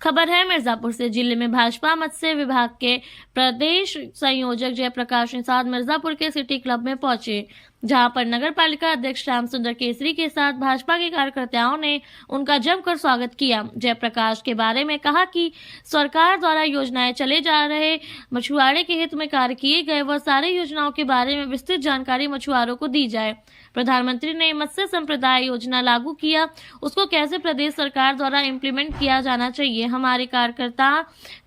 खबर है मिर्जापुर से। जिले में भाजपा मत्स्य विभाग के प्रदेश संयोजक जयप्रकाश निषाद मिर्जापुर के सिटी क्लब में पहुंचे, जहां पर नगर पालिका अध्यक्ष राम सुंदर केसरी के साथ भाजपा के कार्यकर्ताओं ने उनका जमकर स्वागत किया। जयप्रकाश के बारे में कहा कि सरकार द्वारा योजनाएं चले जा रहे मछुआरे के हित में कार्य किए गए, वह सारी योजनाओं के बारे में विस्तृत जानकारी मछुआरों को दी जाए। प्रधानमंत्री ने मत्स्य संप्रदाय योजना लागू किया, उसको कैसे प्रदेश सरकार द्वारा इम्प्लीमेंट किया जाना चाहिए। हमारे कार्यकर्ता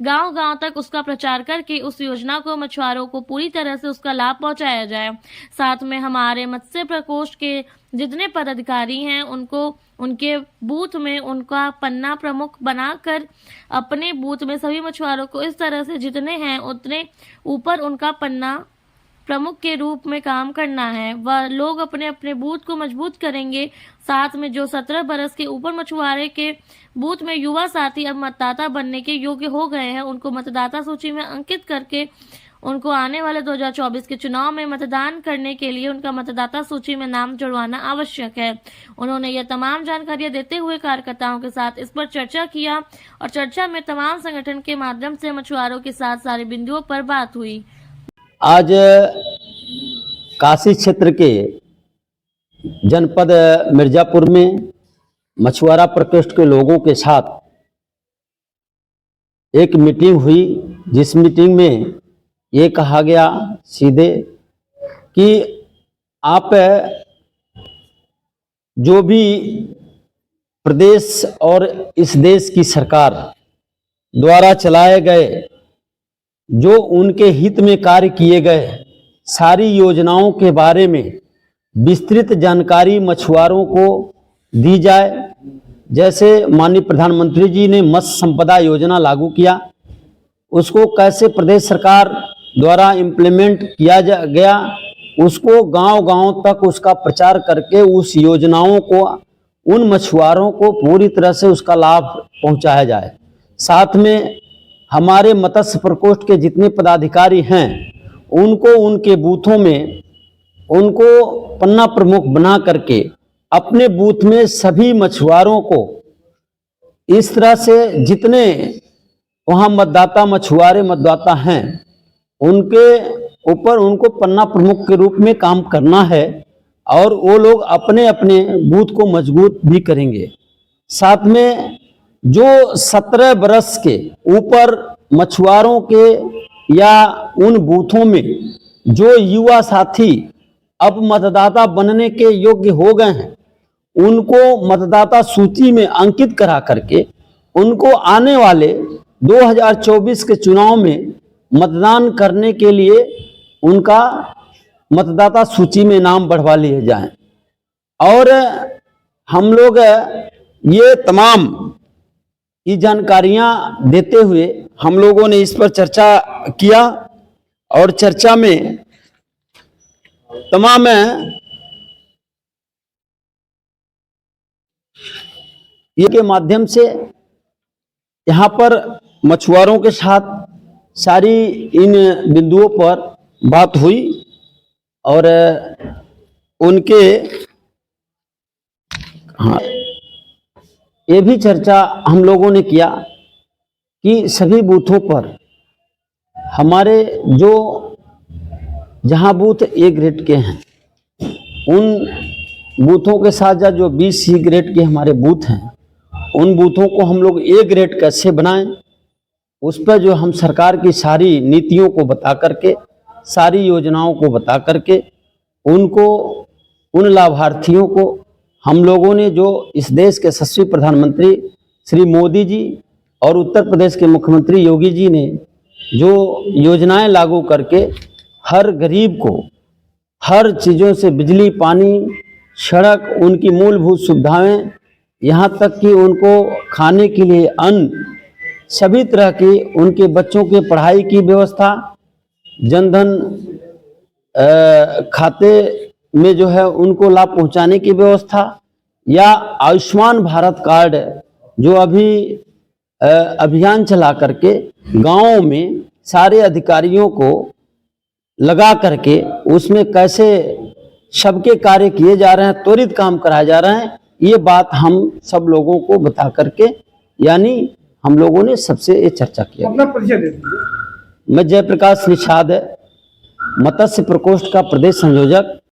गांव-गांव तक उसका प्रचार करके उस योजना को मछुआरों को पूरी तरह से उसका लाभ पहुंचाया जाए। साथ में हमारे मत्स्य प्रकोष्ठ के जितने पदाधिकारी हैं उनको उनके बूथ में उनका पन्ना प्रमुख बनाकर अपने बूथ में सभी मछुआरों को इस तरह से जितने हैं उतने ऊपर उनका पन्ना प्रमुख के रूप में काम करना है। वह लोग अपने अपने बूथ को मजबूत करेंगे। साथ में जो 17 बरस के ऊपर मछुआरे के बूथ में युवा साथी अब मतदाता बनने के योग्य हो गए हैं, उनको मतदाता सूची में अंकित करके उनको आने वाले 2024 के चुनाव में मतदान करने के लिए उनका मतदाता सूची में नाम जुड़वाना आवश्यक है। उन्होंने यह तमाम जानकारियां देते हुए कार्यकर्ताओं के साथ इस पर चर्चा किया और चर्चा में तमाम संगठन के माध्यम से मछुआरों के साथ सारे बिंदुओं पर बात हुई। आज काशी क्षेत्र के जनपद मिर्जापुर में मछुआरा प्रकोष्ठ के लोगों के साथ एक मीटिंग हुई, जिस मीटिंग में ये कहा गया सीधे कि आप जो भी प्रदेश और इस देश की सरकार द्वारा चलाए गए जो उनके हित में कार्य किए गए सारी योजनाओं के बारे में विस्तृत जानकारी मछुआरों को दी जाए। जैसे माननीय प्रधानमंत्री जी ने मत्स्य संपदा योजना लागू किया, उसको कैसे प्रदेश सरकार द्वारा इम्प्लीमेंट किया गया, उसको गांव-गांव तक उसका प्रचार करके उस योजनाओं को उन मछुआरों को पूरी तरह से उसका लाभ पहुंचाया जाए। साथ में हमारे मत्स्य प्रकोष्ठ के जितने पदाधिकारी हैं उनको उनके बूथों में उनको पन्ना प्रमुख बना करके अपने बूथ में सभी मछुआरों को इस तरह से जितने वहाँ मतदाता मछुआरे मतदाता हैं उनके ऊपर उनको पन्ना प्रमुख के रूप में काम करना है और वो लोग अपने अपने बूथ को मजबूत भी करेंगे। साथ में जो 17 बरस के ऊपर मछुआरों के या उन बूथों में जो युवा साथी अब मतदाता बनने के योग्य हो गए हैं उनको मतदाता सूची में अंकित करा करके उनको आने वाले 2024 के चुनाव में मतदान करने के लिए उनका मतदाता सूची में नाम बढ़वा लिए जाएं। और हम लोग ये तमाम ये जानकारियां देते हुए हम लोगों ने इस पर चर्चा किया और चर्चा में तमाम ये के माध्यम से यहाँ पर मछुआरों के साथ सारी इन बिंदुओं पर बात हुई और उनके ये भी चर्चा हम लोगों ने किया कि सभी बूथों पर हमारे जो जहां बूथ ए ग्रेड के हैं उन बूथों के साथ जो 20 सी ग्रेड के हमारे बूथ हैं उन बूथों को हम लोग ए ग्रेड कैसे बनाएं, उस पर जो हम सरकार की सारी नीतियों को बता करके सारी योजनाओं को बता करके उनको उन लाभार्थियों को हम लोगों ने जो इस देश के यशस्वी प्रधानमंत्री श्री मोदी जी और उत्तर प्रदेश के मुख्यमंत्री योगी जी ने जो योजनाएं लागू करके हर गरीब को हर चीज़ों से बिजली पानी सड़क उनकी मूलभूत सुविधाएं यहाँ तक कि उनको खाने के लिए अन्न सभी तरह की उनके बच्चों के पढ़ाई की व्यवस्था जनधन खाते में जो है उनको लाभ पहुंचाने की व्यवस्था या आयुष्मान भारत कार्ड जो अभी अभियान चला करके गांवों में सारे अधिकारियों को लगा करके उसमें कैसे सबके कार्य किए जा रहे हैं, त्वरित काम कराए जा रहे हैं, ये बात हम सब लोगों को बता करके यानी हम लोगों ने सबसे ये चर्चा किया। अपना परिचय दे दीजिए। मैं जयप्रकाश निषाद, मत्स्य प्रकोष्ठ का प्रदेश संयोजक